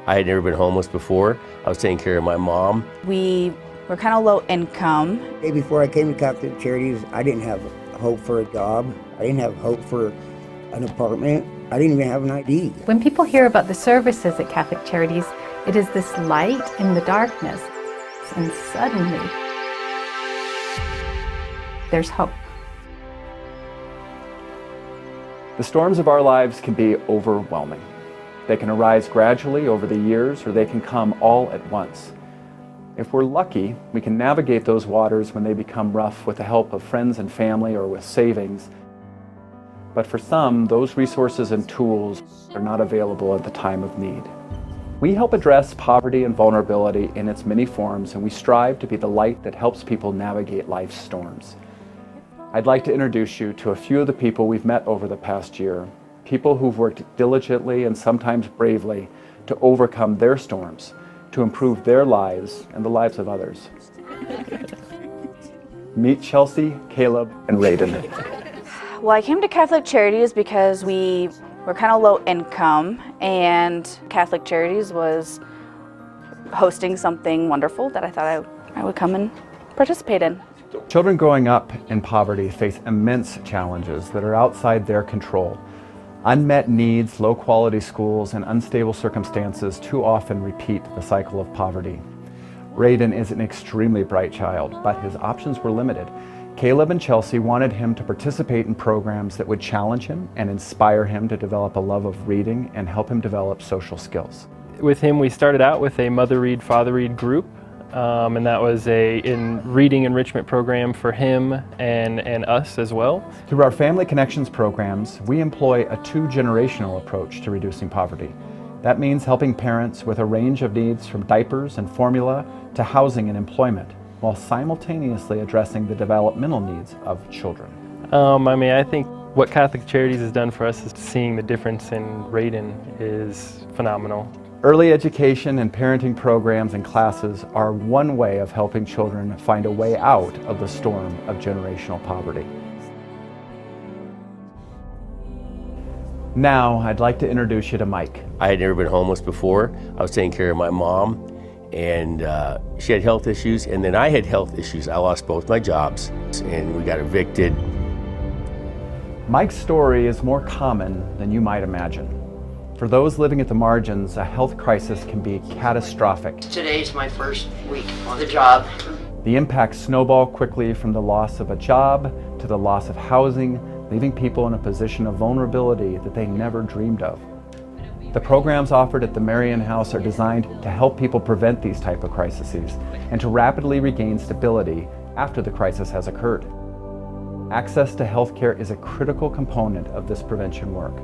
I had never been homeless before. I was taking care of my mom. We were kind of low income. The day before I came to Catholic Charities, I didn't have hope for a job. I didn't have hope for an apartment. I didn't even have an ID. When people hear about the services at Catholic Charities, it is this light in the darkness, and suddenly there's hope. The storms of our lives can be overwhelming. They can arise gradually over the years, or they can come all at once. If we're lucky, we can navigate those waters when they become rough with the help of friends and family or with savings. But for some, those resources and tools are not available at the time of need. We help address poverty and vulnerability in its many forms, and we strive to be the light that helps people navigate life's storms. I'd like to introduce you to a few of the people we've met over the past year, people who've worked diligently and sometimes bravely to overcome their storms, to improve their lives and the lives of others. Meet Chelsea, Caleb, and Raiden. Well, I came to Catholic Charities because we were kind of low income, and Catholic Charities was hosting something wonderful that I thought I would come and participate in. Children growing up in poverty face immense challenges that are outside their control. Unmet needs, low-quality schools, and unstable circumstances too often repeat the cycle of poverty. Raiden is an extremely bright child, but his options were limited. Caleb and Chelsea wanted him to participate in programs that would challenge him and inspire him to develop a love of reading and help him develop social skills. With him, we started out with a Mother Read, Father Read group, and that was a reading enrichment program for him and us as well. Through our Family Connections programs, we employ a two-generational approach to reducing poverty. That means helping parents with a range of needs from diapers and formula to housing and employment, while simultaneously addressing the developmental needs of children. I think what Catholic Charities has done for us is seeing the difference in Raiden is phenomenal. Early education and parenting programs and classes are one way of helping children find a way out of the storm of generational poverty. Now, I'd like to introduce you to Mike. I had never been homeless before. I was taking care of my mom, and she had health issues, and then I had health issues. I lost both my jobs, and we got evicted. Mike's story is more common than you might imagine. For those living at the margins, a health crisis can be catastrophic. Today's my first week on the job. The impacts snowball quickly from the loss of a job to the loss of housing, leaving people in a position of vulnerability that they never dreamed of. The programs offered at the Marian House are designed to help people prevent these type of crises and to rapidly regain stability after the crisis has occurred. Access to health care is a critical component of this prevention work.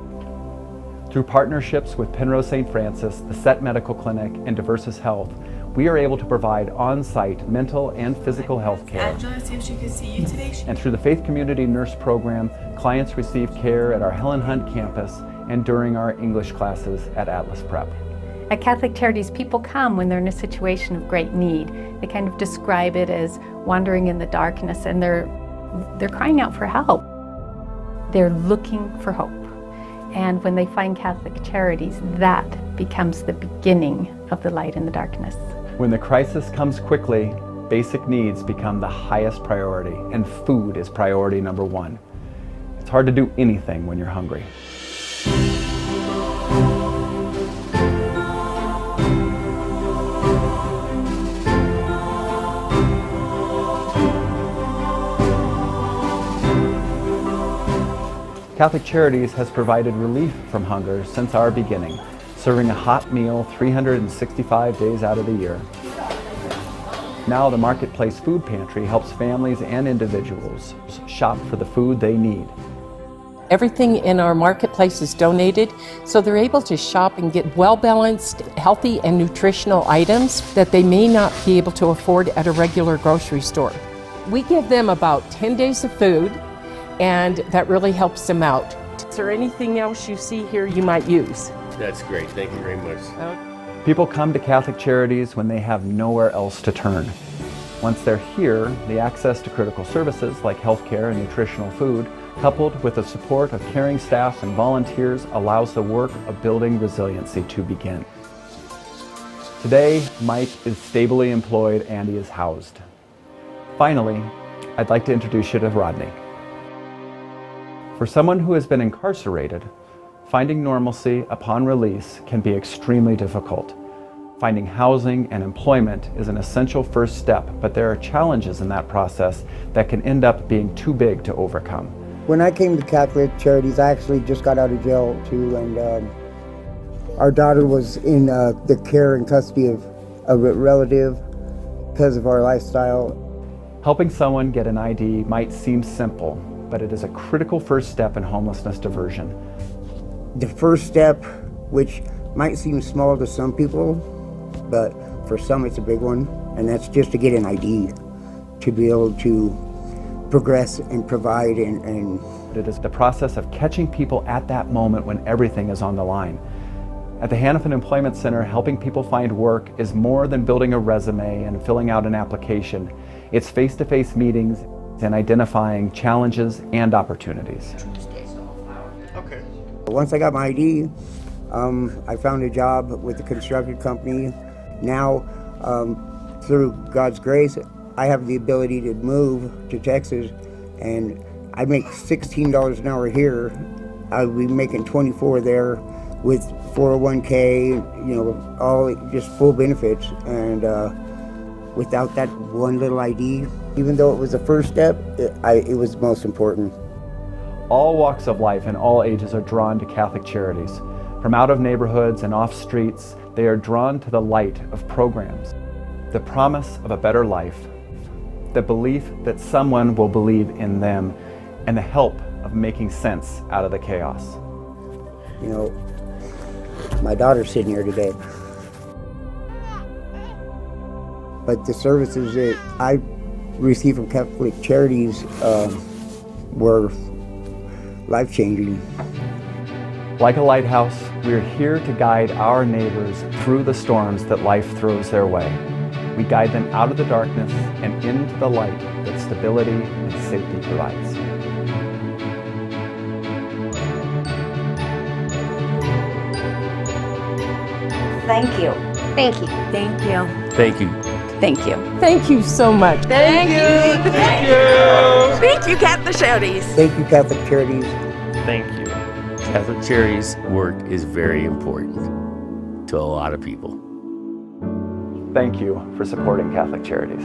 Through partnerships with Penrose St. Francis, the SET Medical Clinic, and Diversis Health, we are able to provide on-site mental and physical health care. Angela, see if she can see you today. And through the Faith Community Nurse Program, clients receive care at our Helen Hunt campus and during our English classes at Atlas Prep. At Catholic Charities, people come when they're in a situation of great need. They kind of describe it as wandering in the darkness, and they're crying out for help. They're looking for hope. And when they find Catholic Charities, that becomes the beginning of the light in the darkness. When the crisis comes quickly, basic needs become the highest priority, and food is priority number one. It's hard to do anything when you're hungry. Catholic Charities has provided relief from hunger since our beginning, serving a hot meal 365 days out of the year. Now the Marketplace Food Pantry helps families and individuals shop for the food they need. Everything in our marketplace is donated, so they're able to shop and get well-balanced, healthy, and nutritional items that they may not be able to afford at a regular grocery store. We give them about 10 days of food, and that really helps them out. Is there anything else you see here you might use? That's great. Thank you very much. People come to Catholic Charities when they have nowhere else to turn. Once they're here, the access to critical services like healthcare and nutritional food, coupled with the support of caring staff and volunteers, allows the work of building resiliency to begin. Today, Mike is stably employed and he is housed. Finally, I'd like to introduce you to Rodney. For someone who has been incarcerated, finding normalcy upon release can be extremely difficult. Finding housing and employment is an essential first step, but there are challenges in that process that can end up being too big to overcome. When I came to Catholic Charities, I actually just got out of jail too, and our daughter was in the care and custody of a relative because of our lifestyle. Helping someone get an ID might seem simple, but it is a critical first step in homelessness diversion. The first step, which might seem small to some people, but for some it's a big one, and that's just to get an ID, to be able to progress and provide and It is the process of catching people at that moment when everything is on the line. At the Hannafin Employment Center, helping people find work is more than building a resume and filling out an application. It's face-to-face meetings and identifying challenges and opportunities. Once I got my ID, I found a job with the construction company. Now, through God's grace, I have the ability to move to Texas, and I make $16 an hour here. I'll be making $24 there with 401k, you know, all just full benefits. And without that one little ID, even though it was the first step, it was the most important. All walks of life and all ages are drawn to Catholic Charities. From out of neighborhoods and off streets, they are drawn to the light of programs, the promise of a better life, the belief that someone will believe in them, and the help of making sense out of the chaos. You know, my daughter's sitting here today. But the services that I received from Catholic Charities were life-changing. Like a lighthouse, we are here to guide our neighbors through the storms that life throws their way. We guide them out of the darkness and into the light that stability and safety provides. Thank you. Thank you. Thank you. Thank you. Thank you. Thank you so much. Thank you. Thank you. Thank you, Catholic Charities. Thank you, Catholic Charities. Thank you. Catholic Charities work is very important to a lot of people. Thank you for supporting Catholic Charities.